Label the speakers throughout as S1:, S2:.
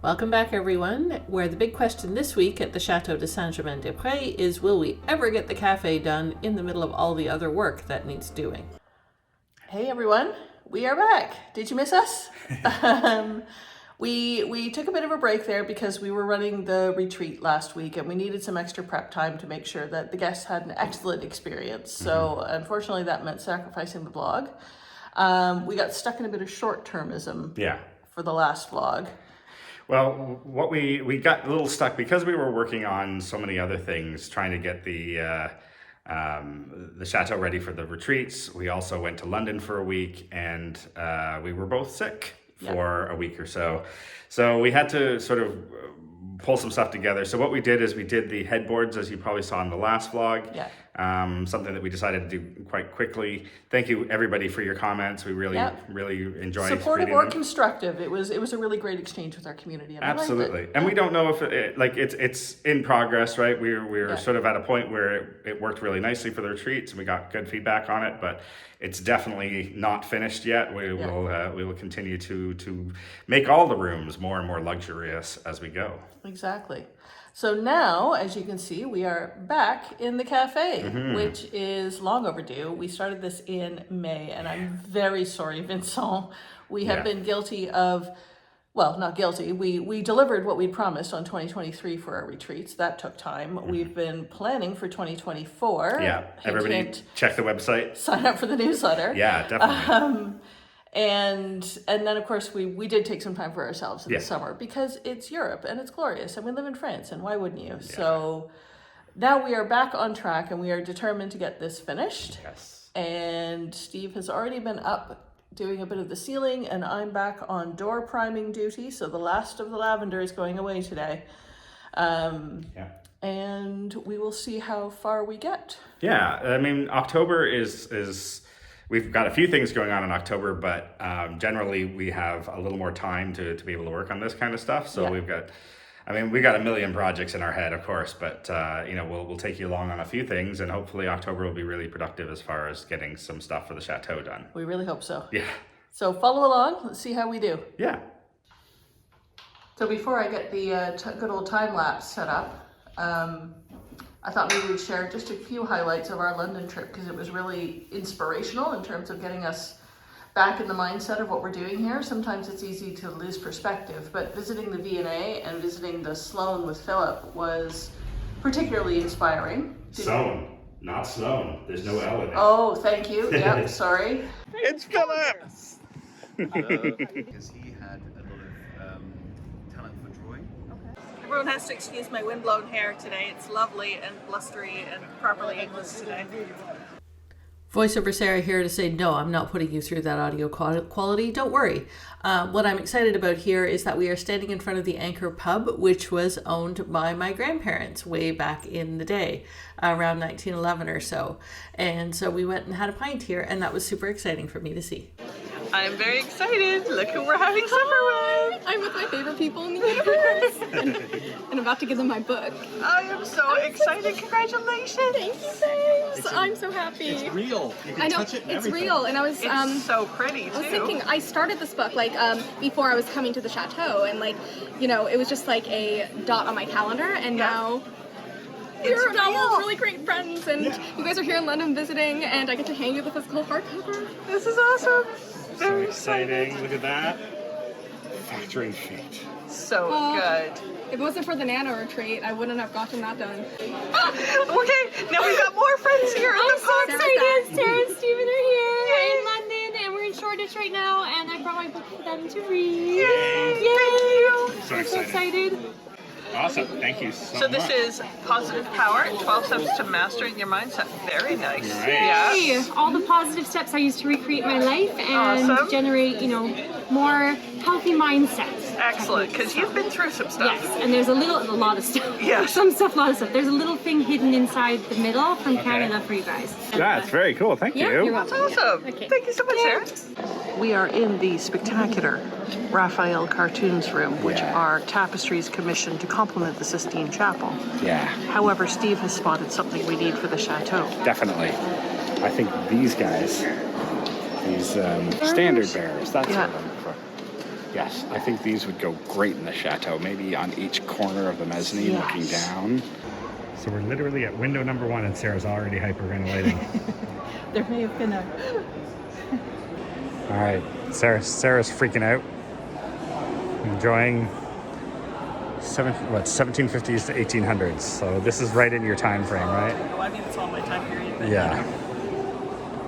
S1: Welcome back, everyone, where the big question this week at the Château de Saint-Germain-des-Prés is, will we ever get the cafe done in the middle of all the other work that needs doing? Hey, everyone. We are back. Did you miss us? We took a bit of a break there because we were running the retreat last week and we needed some extra prep time to make sure that the guests had an excellent experience. So unfortunately, that meant sacrificing the vlog. We got stuck in a bit of short-termism for the last vlog.
S2: Well, what we got a little stuck because we were working on so many other things, trying to get the chateau ready for the retreats. We also went to London for a week, and we were both sick for a week or so. So we had to sort of pull some stuff together. So what we did is we did the headboards, as you probably saw in the last vlog. Something that we decided to do quite quickly. Thank you, everybody, for your comments. We really enjoyed
S1: supportive or constructive. It was a really great exchange with our community. And
S2: absolutely. And we don't know if it's in progress, right? We were sort of at a point where it worked really nicely for the retreats, and we got good feedback on it, but it's definitely not finished yet. We will continue to make all the rooms more and more luxurious as we go.
S1: Exactly. So now, as you can see, we are back in the cafe, which is long overdue. We started this in May, and I'm very sorry, Vincent. We have been guilty of, well, not guilty. We delivered what we promised on 2023 for our retreats. That took time. We've been planning for 2024.
S2: Yeah, everybody check the website.
S1: Sign up for the newsletter.
S2: Yeah, definitely.
S1: And then, of course, we did take some time for ourselves in the summer because it's Europe and it's glorious and we live in France, and why wouldn't you? Yeah. So now we are back on track and we are determined to get this finished. Yes. And Steve has already been up doing a bit of the ceiling, and I'm back on door priming duty. So the last of the lavender is going away today. And we will see how far we get. Yeah,
S2: I mean, October is we've got a few things going on in October, but generally we have a little more time to be able to work on this kind of stuff. So we got a million projects in our head, of course, but we'll take you along on a few things, and hopefully October will be really productive as far as getting some stuff for the chateau done.
S1: We really hope so.
S2: Yeah.
S1: So follow along. Let's see how we do.
S2: Yeah.
S1: So before I get the good old time lapse set up, I thought maybe we'd share just a few highlights of our London trip because it was really inspirational in terms of getting us back in the mindset of what we're doing here. Sometimes it's easy to lose perspective, but visiting the V&A and visiting the Sloan with Philip was particularly inspiring.
S2: Sloan, not Sloan. There's no L in it.
S1: Oh, thank you. Yep, sorry.
S2: It's Philip!
S3: Because he had a lot of talent for drawing.
S1: Everyone has to excuse my windblown hair today. It's lovely and blustery and properly English today. Voiceover Sara here to say, no, I'm not putting you through that audio quality. Don't worry. What I'm excited about here is that we are standing in front of the Anchor Pub, which was owned by my grandparents way back in the day, around 1911 or so. And so we went and had a pint here, and that was super exciting for me to see. I'm very excited. Look who we're having supper with.
S4: I'm with my favorite people in the universe. and I'm about to give them my book.
S1: I am so excited. Congratulations.
S4: Thank you, guys. I'm so happy.
S3: It's real. You can touch it and
S4: it's
S3: everything.
S4: Real. And I was
S1: it's so pretty too.
S4: I was thinking, I started this book before I was coming to the chateau, and it was just like a dot on my calendar, and now you're all really great friends, and you guys are here in London visiting, and I get to hand you the physical hardcover.
S1: This is awesome.
S2: So exciting. Look at that. Factoring fate.
S1: So good.
S4: If it wasn't for the Nano retreat, I wouldn't have gotten that done.
S1: Okay, now we've got more friends here in the
S5: I'm so excited. Sarah and Steven are here in London, and we're in Shoreditch right now, and I brought my book for them to read.
S2: Yay!
S5: Yay!
S2: So
S5: I'm so excited.
S2: Awesome. Thank you so much.
S1: So this is Positive Power, 12 Steps to Mastering Your Mindset. Very nice.
S2: Right.
S5: Yay! All the positive steps I use to recreate my life and generate, more healthy mindsets.
S1: Excellent, because you've been through some stuff.
S5: Yes, and there's a lot of stuff.
S1: Yeah.
S5: Some stuff, a lot of stuff. There's a little thing hidden inside the middle from Canada for you guys.
S2: That's very cool. Thank you.
S5: You're
S1: That's
S5: welcome.
S1: awesome.
S5: Okay.
S1: Thank you so much, Sarah. We are in the spectacular Raphael cartoons room, which are tapestries commissioned to complement the Sistine Chapel.
S6: Yeah,
S1: However, Steve has spotted something we need for the chateau.
S6: definitely. I think these guys, these standard bearers, that's what I'm looking for. Yes, I think these would go great in the chateau. Maybe on each corner of the mezzanine looking down. So we're literally at window number 1 and Sarah's already hyperventilating.
S1: There may have been a...
S6: All right, Sarah's freaking out. Enjoying 1750s to 1800s. So this is right in your time frame, right?
S1: Oh, I mean, it's all my time period. But
S6: Yeah.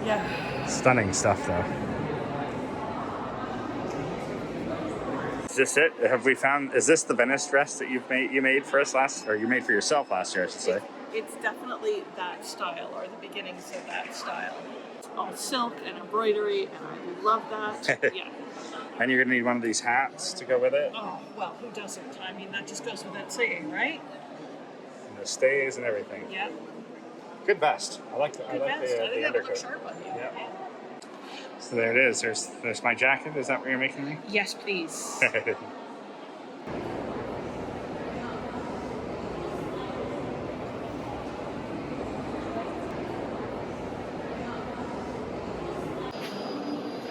S1: Yeah.
S6: Stunning stuff, though. Is this it? Have we found? Is this the Venice dress that you made for us you made for yourself last year? I should say.
S1: It's definitely that style, or the beginnings of that style. It's all silk and embroidery, and I love that. Yeah.
S6: And you're gonna need one of these hats to go with it.
S1: Oh, well, who doesn't? I mean, that just goes without saying, right?
S6: And the stays and everything.
S1: Yeah.
S6: Good vest. I like the
S1: I think that would look
S6: undercoat.
S1: sharp on you.
S6: Yeah. So there it is. There's my jacket. Is that what you're making me?
S1: Yes, please.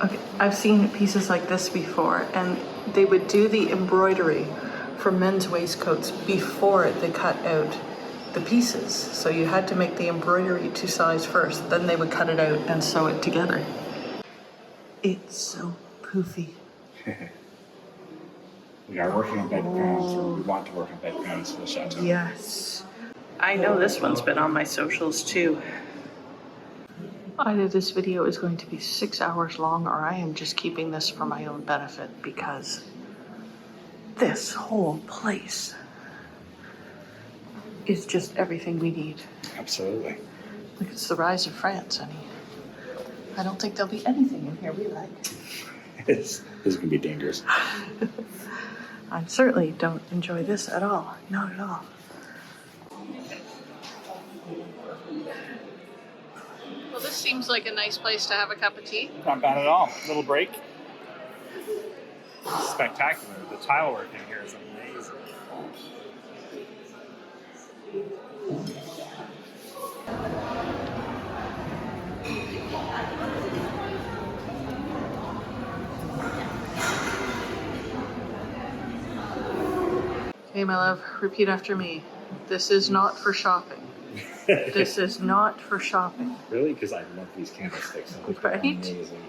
S1: Okay, I've seen pieces like this before, and they would do the embroidery for men's waistcoats before they cut out the pieces. So you had to make the embroidery to size first, then they would cut it out and sew it together. It's so poofy.
S6: We are working on bed grounds, or we want to work on bed grounds for the chateau.
S1: Yes. I know this one's been on my socials too. Either this video is going to be 6 hours long, or I am just keeping this for my own benefit, because this whole place is just everything we need.
S6: Absolutely.
S1: Look, it's the rise of France, honey. I don't think there'll be anything in here we like.
S6: This is gonna be dangerous.
S1: I certainly don't enjoy this at all. Not at all. Well, this seems like a nice place to have a cup of tea.
S6: Not bad at all. Little break. Spectacular. The tile work in here is amazing.
S1: Okay, my love, repeat after me. This is not for shopping. This is not for shopping.
S6: Really? Because I love these candlesticks. I think they're
S1: Right?
S6: amazing.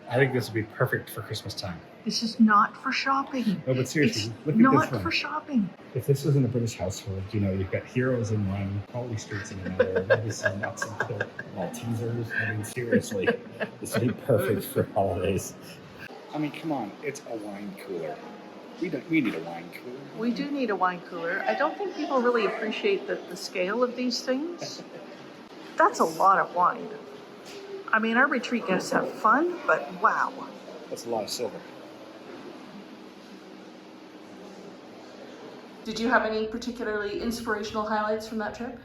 S6: I think this would be perfect for Christmas time.
S1: This is not for shopping.
S6: No, but seriously,
S1: It's
S6: look at
S1: not
S6: this one.
S1: for shopping.
S6: If this was in a British household, you know, you've got heroes in one, Holly Streets in another, maybe some nuts and coke Maltesers. I mean, seriously, this would be perfect for holidays. I mean, come on, it's a wine cooler. We need a wine cooler.
S1: We do need a wine cooler. I don't think people really appreciate the scale of these things. That's a lot of wine. I mean, our retreat guests have fun, but wow.
S6: That's a lot of silver.
S1: Did you have any particularly inspirational highlights from that trip?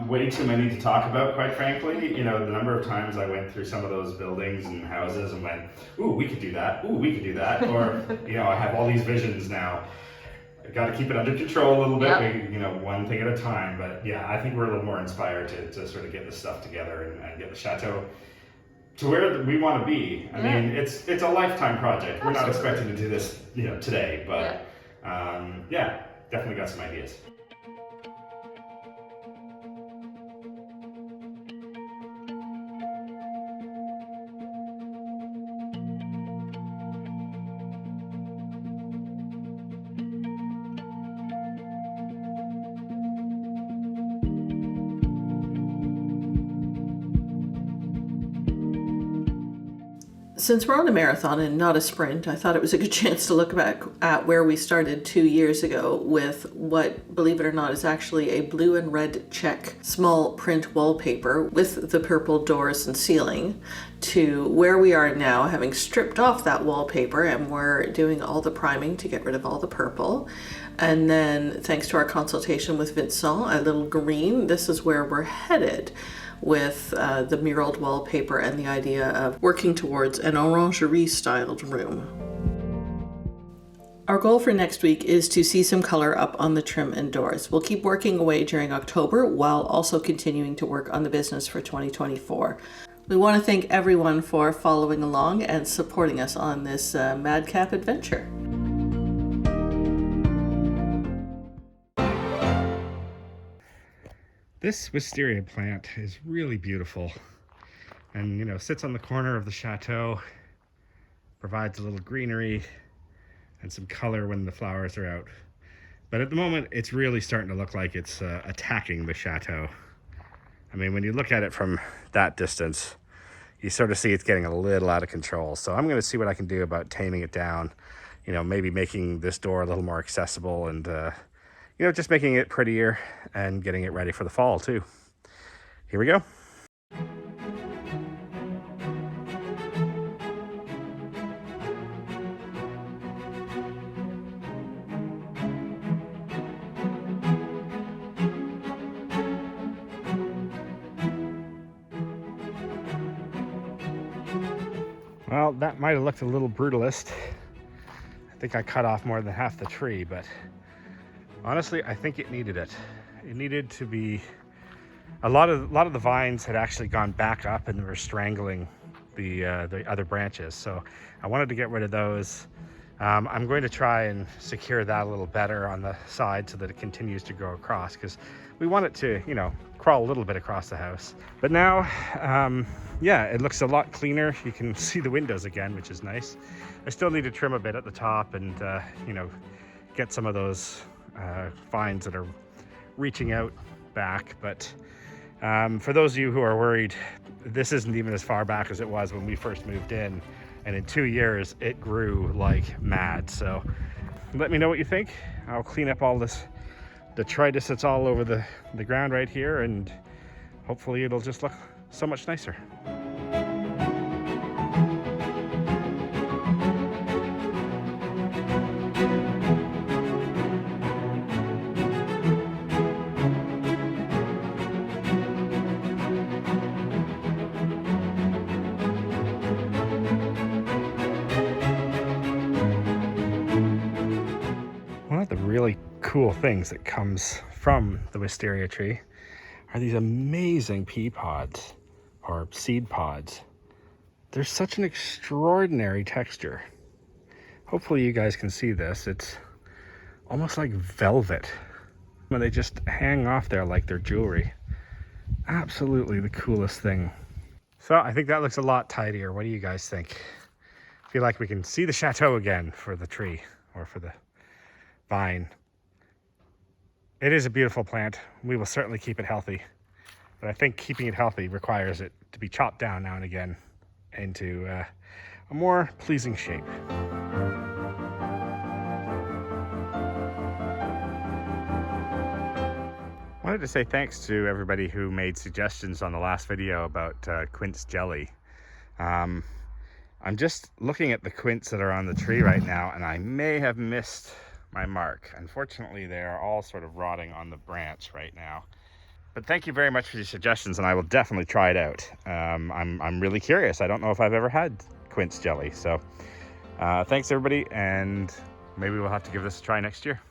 S2: Way too many to talk about, quite frankly. You know, the number of times I went through some of those buildings and houses and went, ooh, we could do that. Ooh, we could do that. Or, you know, I have all these visions now. I got to keep it under control a little bit,
S1: Yep.
S2: you know, one thing at a time. But yeah, I think we're a little more inspired to sort of get this stuff together and get the chateau to where we want to be. I mean, it's a lifetime project. We're not expecting to do this, you know, today, but yeah, definitely got some ideas.
S1: Since we're on a marathon and not a sprint, I thought it was a good chance to look back at where we started 2 years ago with what, believe it or not, is actually a blue and red check small print wallpaper with the purple doors and ceiling, to where we are now, having stripped off that wallpaper, and we're doing all the priming to get rid of all the purple. And then, thanks to our consultation with Vincent, a little green. This is where we're headed, with the muraled wallpaper and the idea of working towards an orangerie-styled room. Our goal for next week is to see some color up on the trim and doors. We'll keep working away during October while also continuing to work on the business for 2024. We want to thank everyone for following along and supporting us on this madcap adventure.
S2: This wisteria plant is really beautiful and, you know, sits on the corner of the chateau, provides a little greenery and some color when the flowers are out. But at the moment, it's really starting to look like it's attacking the chateau. I mean, when you look at it from that distance, you sort of see it's getting a little out of control. So I'm going to see what I can do about taming it down, you know, maybe making this door a little more accessible and, you know, just making it prettier and getting it ready for the fall too. Here we go. Well, that might have looked a little brutalist. I think I cut off more than half the tree, but honestly, I think it needed it. It needed to be, a lot of the vines had actually gone back up and were strangling the other branches. So I wanted to get rid of those. I'm going to try and secure that a little better on the side so that it continues to grow across, because we want it to, you know, crawl a little bit across the house. But now, yeah, it looks a lot cleaner. You can see the windows again, which is nice. I still need to trim a bit at the top and, you know, get some of those vines that are reaching out back. But for those of you who are worried, this isn't even as far back as it was when we first moved in. And in 2 years, it grew like mad. So let me know what you think. I'll clean up all this detritus that's all over the ground right here, and hopefully it'll just look so much nicer. One of the really cool things that comes from the wisteria tree are these amazing pea pods or seed pods. They're such an extraordinary texture. Hopefully you guys can see this. It's almost like velvet when they just hang off there like they're jewelry. Absolutely the coolest thing. So I think that looks a lot tidier. What do you guys think? I feel like we can see the chateau again for the tree or for the vine. It is a beautiful plant. We will certainly keep it healthy, but I think keeping it healthy requires it to be chopped down now and again into a more pleasing shape. I wanted to say thanks to everybody who made suggestions on the last video about quince jelly. I'm just looking at the quince that are on the tree right now, and I may have missed my mark. Unfortunately, they are all sort of rotting on the branch right now. But thank you very much for your suggestions, and I will definitely try it out. I'm really curious. I don't know if I've ever had quince jelly. So thanks everybody, and maybe we'll have to give this a try next year.